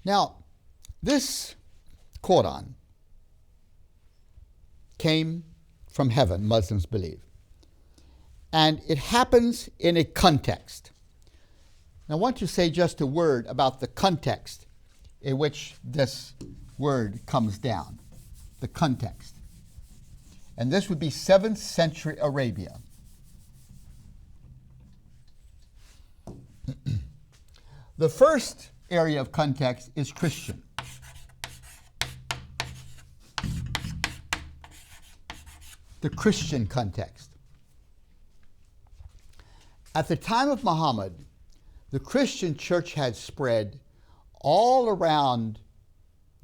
Now, this Quran came from heaven, Muslims believe. And it happens in a context. Now, I want to say just a word about the context in which this word comes down. The context. And this would be 7th century Arabia. The first area of context is Christian. The Christian context. At the time of Muhammad, the Christian church had spread all around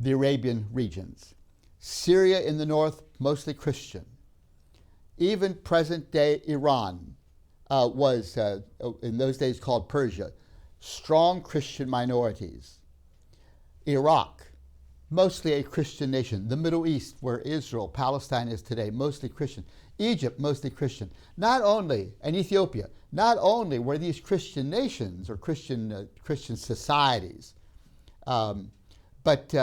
the Arabian regions. Syria in the north, mostly Christian. Even present-day Iran was, in those days called Persia, strong Christian minorities. Iraq, mostly a Christian nation. The Middle East, where Israel, Palestine is today, mostly Christian. Egypt, mostly Christian. Not only, and Ethiopia, not only were these Christian nations or Christian societies, but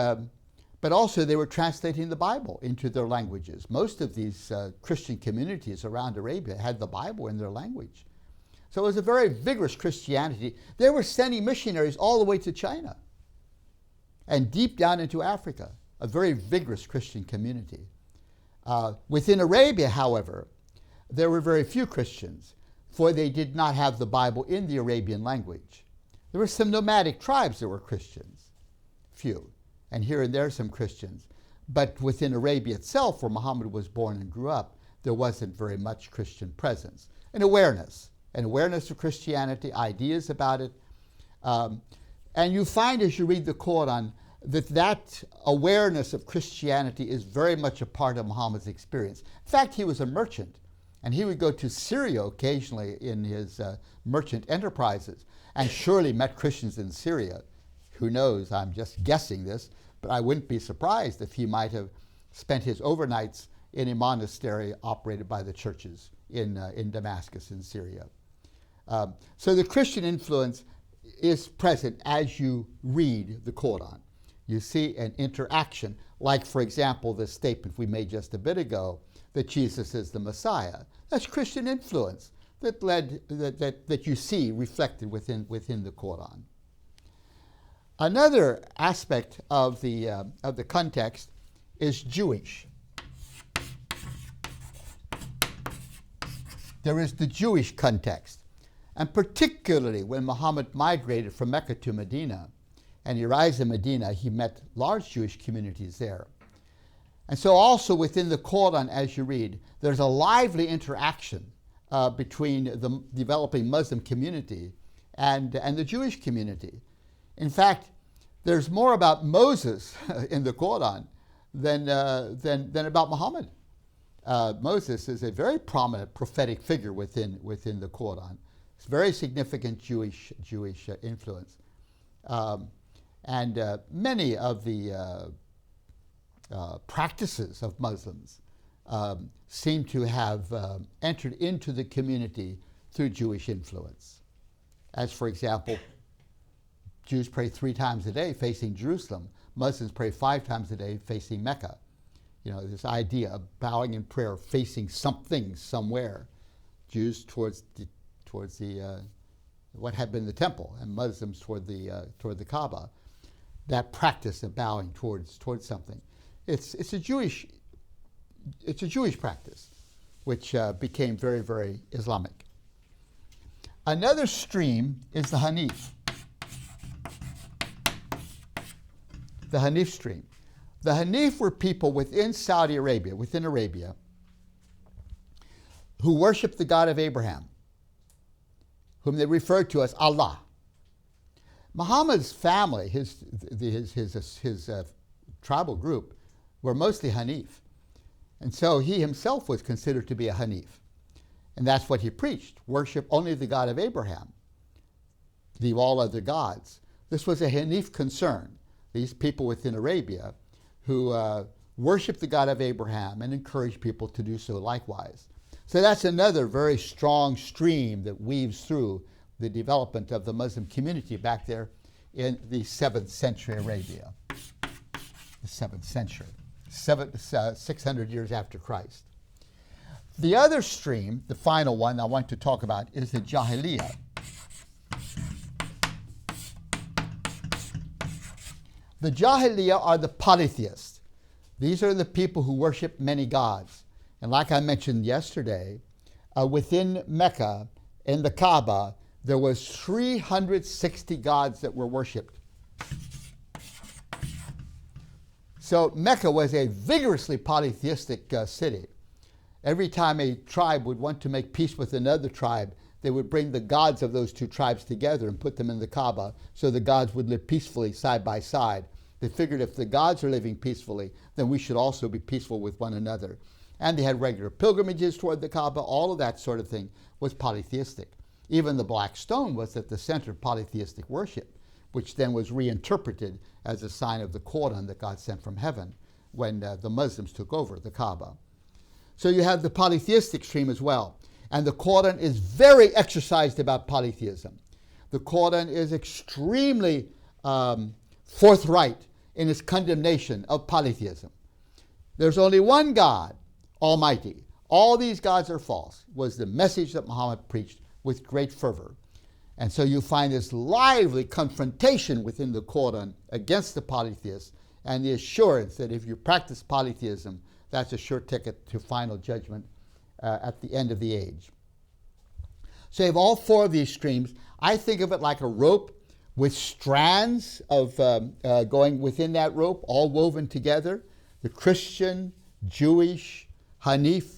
also they were translating the Bible into their languages. Most of these Christian communities around Arabia had the Bible in their language. So it was a very vigorous Christianity. They were sending missionaries all the way to China and deep down into Africa, a very vigorous Christian community. Within Arabia, however, there were very few Christians, for they did not have the Bible in the Arabian language. There were some nomadic tribes that were Christians, few, and here and there some Christians. But within Arabia itself, where Muhammad was born and grew up, there wasn't very much Christian presence. An awareness of Christianity, ideas about it. And you find as you read the Quran that awareness of Christianity is very much a part of Muhammad's experience. In fact, he was a merchant, and he would go to Syria occasionally in his merchant enterprises, and surely met Christians in Syria. Who knows, I'm just guessing this, but I wouldn't be surprised if he might have spent his overnights in a monastery operated by the churches in Damascus in Syria. So the Christian influence is present as you read the Quran. You see an interaction, like, for example, the statement we made just a bit ago, that Jesus is the Messiah. That's Christian influence that you see reflected within the Quran. Another aspect of the context is Jewish. There is the Jewish context, and particularly when Muhammad migrated from Mecca to Medina, and he arrives in Medina, he met large Jewish communities there. And so also within the Quran, as you read, there's a lively interaction between the developing Muslim community and the Jewish community. In fact, there's more about Moses in the Quran than about Muhammad. Moses is a very prominent prophetic figure within the Quran. It's very significant Jewish influence. And many of the practices of Muslims seem to have entered into the community through Jewish influence. As, for example, Jews pray 3 times a day facing Jerusalem. Muslims pray 5 times a day facing Mecca. You know, this idea of bowing in prayer facing something somewhere. Jews towards the what had been the temple, and Muslims toward the Kaaba. That practice of bowing towards something. It's a Jewish practice, which became very, very Islamic. Another stream is the Hanif. The Hanif stream. The Hanif were people within Saudi Arabia, within Arabia, who worshiped the God of Abraham, whom they referred to as Allah. Muhammad's family, his tribal group, were mostly Hanif. And so he himself was considered to be a Hanif. And that's what he preached, worship only the God of Abraham, leave all other gods. This was a Hanif concern, these people within Arabia who worshiped the God of Abraham and encouraged people to do so likewise. So that's another very strong stream that weaves through the development of the Muslim community back there in the 7th century Arabia. The 7th century, 600 years after Christ. The other stream, the final one I want to talk about, is the Jahiliyyah. The Jahiliyyah are the polytheists. These are the people who worship many gods. And like I mentioned yesterday, within Mecca, in the Kaaba, there was 360 gods that were worshipped. So Mecca was a vigorously polytheistic city. Every time a tribe would want to make peace with another tribe, they would bring the gods of those two tribes together and put them in the Kaaba so the gods would live peacefully side by side. They figured if the gods are living peacefully, then we should also be peaceful with one another. And they had regular pilgrimages toward the Kaaba. All of that sort of thing was polytheistic. Even the black stone was at the center of polytheistic worship, which then was reinterpreted as a sign of the Quran that God sent from heaven when the Muslims took over the Kaaba. So you have the polytheistic stream as well. And the Quran is very exercised about polytheism. The Quran is extremely forthright in its condemnation of polytheism. There's only one God, Almighty. All these gods are false, was the message that Muhammad preached with great fervor. And so you find this lively confrontation within the Quran against the polytheists and the assurance that if you practice polytheism, that's a sure ticket to final judgment at the end of the age. So you have all four of these streams. I think of it like a rope with strands of going within that rope, all woven together. The Christian, Jewish, Hanif,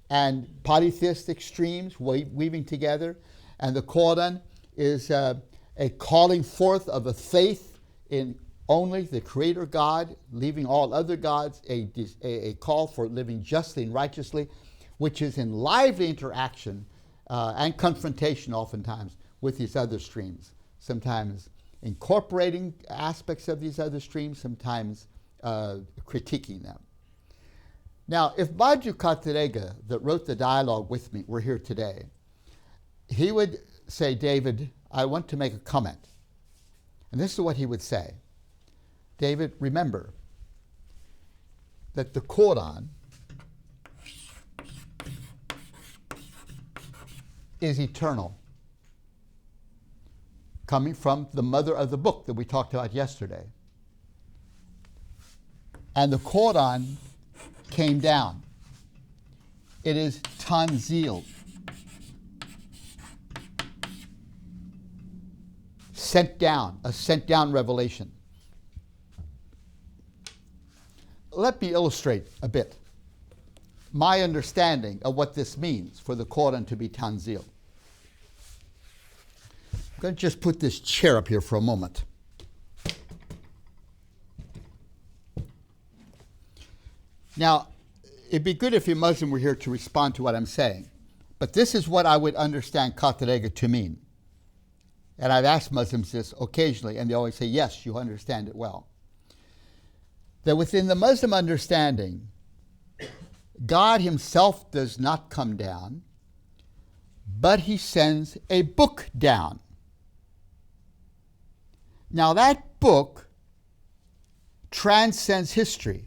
and polytheistic streams weaving together. And the Quran is a calling forth of a faith in only the Creator God, leaving all other gods, a call for living justly and righteously, which is in lively interaction and confrontation oftentimes with these other streams, sometimes incorporating aspects of these other streams, sometimes critiquing them. Now, if Baju Katerega, that wrote the dialogue with me, were here today, he would say, David, I want to make a comment. And this is what he would say. David, remember that the Quran is eternal, coming from the mother of the book that we talked about yesterday. And the Quran came down. It is tanzil, sent down, a sent down revelation. Let me illustrate a bit my understanding of what this means for the Quran to be tanzil. I'm going to just put this chair up here for a moment. Now, it'd be good if a Muslim were here to respond to what I'm saying, but this is what I would understand Katerega to mean. And I've asked Muslims this occasionally, and they always say, yes, you understand it well. That within the Muslim understanding, God himself does not come down, but he sends a book down. Now that book transcends history.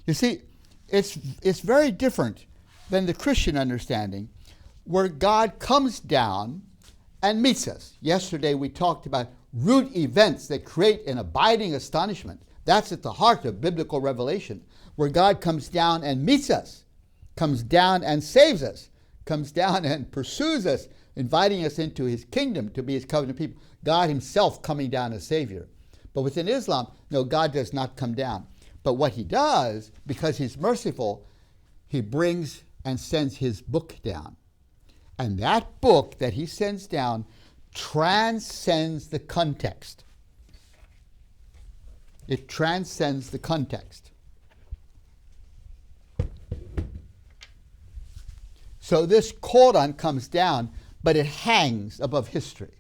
You see, it's very different than the Christian understanding, where God comes down and meets us. Yesterday we talked about root events that create an abiding astonishment. That's at the heart of biblical revelation, where God comes down and meets us, comes down and saves us, comes down and pursues us, inviting us into his kingdom to be his covenant people. God himself coming down as Savior. But within Islam, no, God does not come down. But what he does, because he's merciful, he brings and sends his book down. And that book that he sends down transcends the context. It transcends the context. So this Quran comes down, but it hangs above history.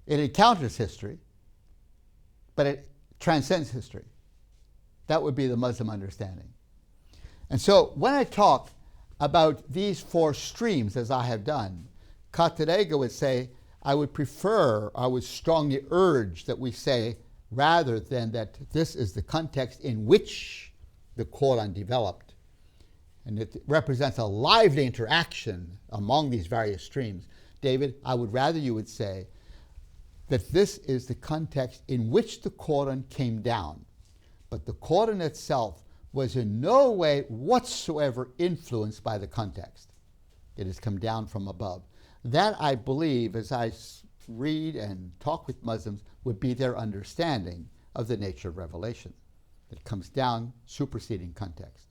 It encounters history, but it transcends history. That would be the Muslim understanding. And so when I talk about these four streams, as I have done, Katerega would say, I would strongly urge that we say, rather than that this is the context in which the Quran developed, and it represents a lively interaction among these various streams. David, I would rather you would say that this is the context in which the Quran came down, but the Quran itself was in no way whatsoever influenced by the context. It has come down from above. That, I believe, as I read and talk with Muslims, would be their understanding of the nature of revelation. It comes down superseding context.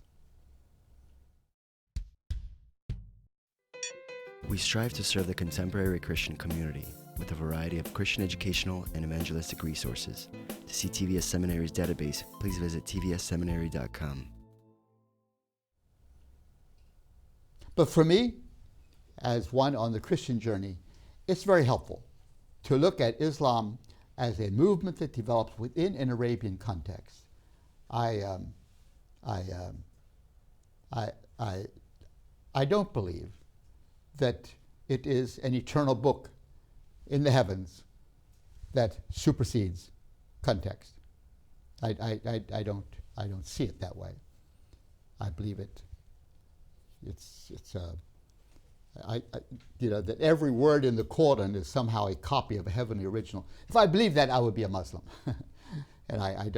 We strive to serve the contemporary Christian community with a variety of Christian educational and evangelistic resources. To see TVS Seminary's database, please visit tvsseminary.com. But for me, as one on the Christian journey, it's very helpful to look at Islam as a movement that develops within an Arabian context. I don't believe that it is an eternal book in the heavens that supersedes context. I don't see it that way. I believe that every word in the Quran is somehow a copy of a heavenly original. If I believed that, I would be a Muslim, and I've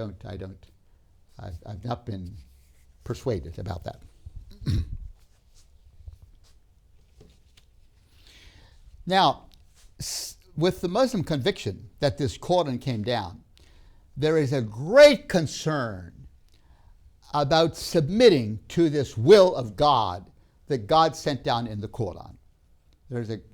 not been persuaded about that. Now, with the Muslim conviction that this Quran came down, there is a great concern about submitting to this will of God that God sent down in the Quran.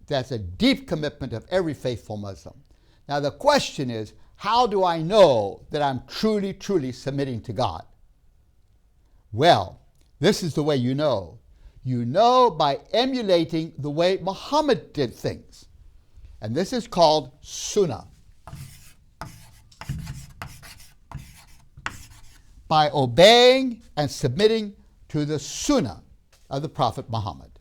That's a deep commitment of every faithful Muslim. Now the question is, how do I know that I'm truly, truly submitting to God? Well, this is the way you know. You know by emulating the way Muhammad did things. And this is called sunnah. By obeying and submitting to the sunnah of the Prophet Muhammad.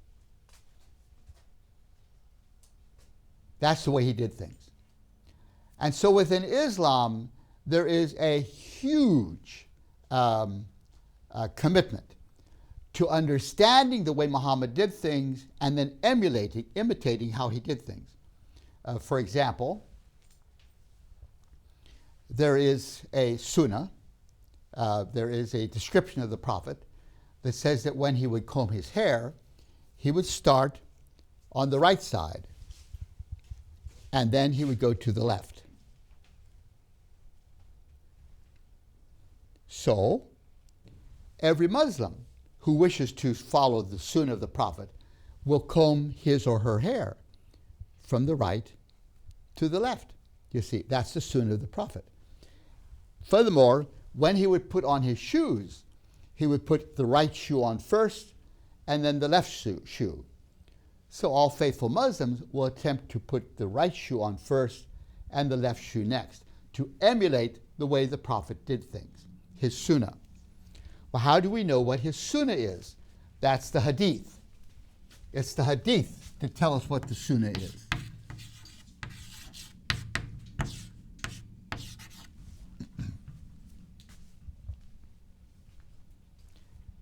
That's the way he did things. And so within Islam, there is a huge commitment to understanding the way Muhammad did things and then imitating how he did things. For example, there is a sunnah, there is a description of the Prophet that says that when he would comb his hair, he would start on the right side and then he would go to the left. So, every Muslim who wishes to follow the sunnah of the Prophet will comb his or her hair from the right to the left. You see, that's the sunnah of the Prophet. Furthermore, when he would put on his shoes, he would put the right shoe on first and then the left shoe. So all faithful Muslims will attempt to put the right shoe on first and the left shoe next to emulate the way the Prophet did things, his sunnah. Well, how do we know what his sunnah is? That's the hadith. It's the hadith that tell us what the sunnah is.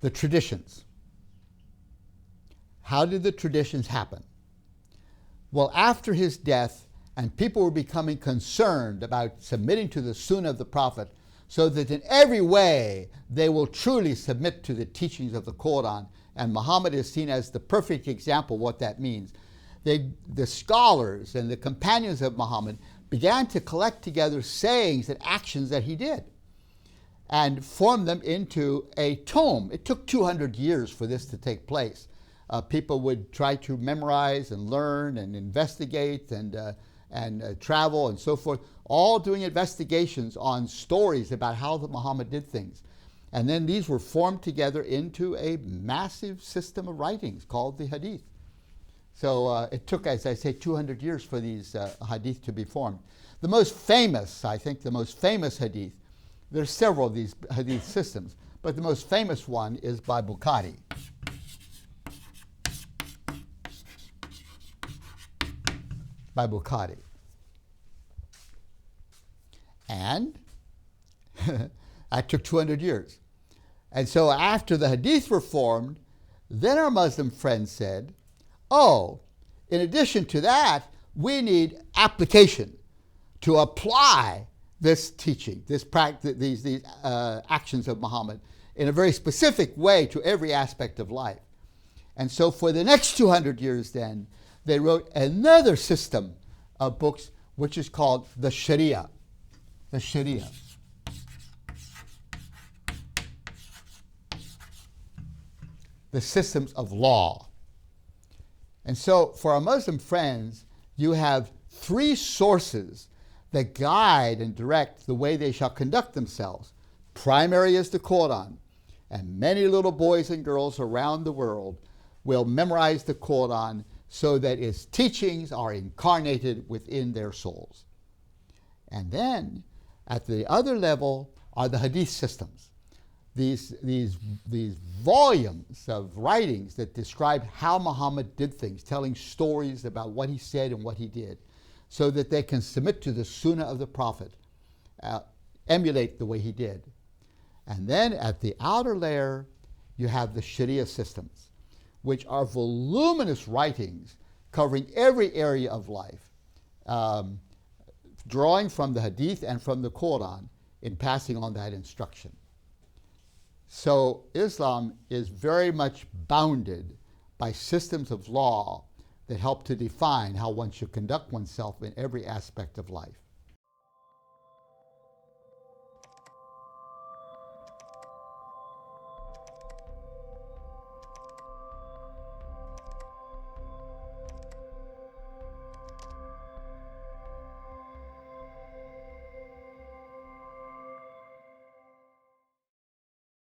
The traditions. How did the traditions happen? Well, after his death, and people were becoming concerned about submitting to the sunnah of the Prophet, so that in every way they will truly submit to the teachings of the Quran, and Muhammad is seen as the perfect example of what that means. The scholars and the companions of Muhammad began to collect together sayings and actions that he did and form them into a tome. It took 200 years for this to take place. People would try to memorize and learn and investigate and travel and so forth, all doing investigations on stories about how Muhammad did things. And then these were formed together into a massive system of writings called the Hadith. So it took, as I say, 200 years for these Hadith to be formed. The most famous, I think, the most famous Hadith, there's several of these Hadith systems, but the most famous one is by Bukhari. by Bukhari. And that took 200 years. And so after the Hadith were formed, then our Muslim friends said, oh, in addition to that, we need application to apply this teaching, these actions of Muhammad in a very specific way to every aspect of life. And so for the next 200 years then, they wrote another system of books which is called the Sharia. The Sharia. The systems of law. And so for our Muslim friends, you have three sources that guide and direct the way they shall conduct themselves. Primary is the Quran, and many little boys and girls around the world will memorize the Quran so that its teachings are incarnated within their souls. And then at the other level are the Hadith systems. These volumes of writings that describe how Muhammad did things, telling stories about what he said and what he did, so that they can submit to the Sunnah of the Prophet, emulate the way he did. And then at the outer layer, you have the Sharia systems, which are voluminous writings covering every area of life, drawing from the Hadith and from the Quran in passing on that instruction. So Islam is very much bounded by systems of law that help to define how one should conduct oneself in every aspect of life.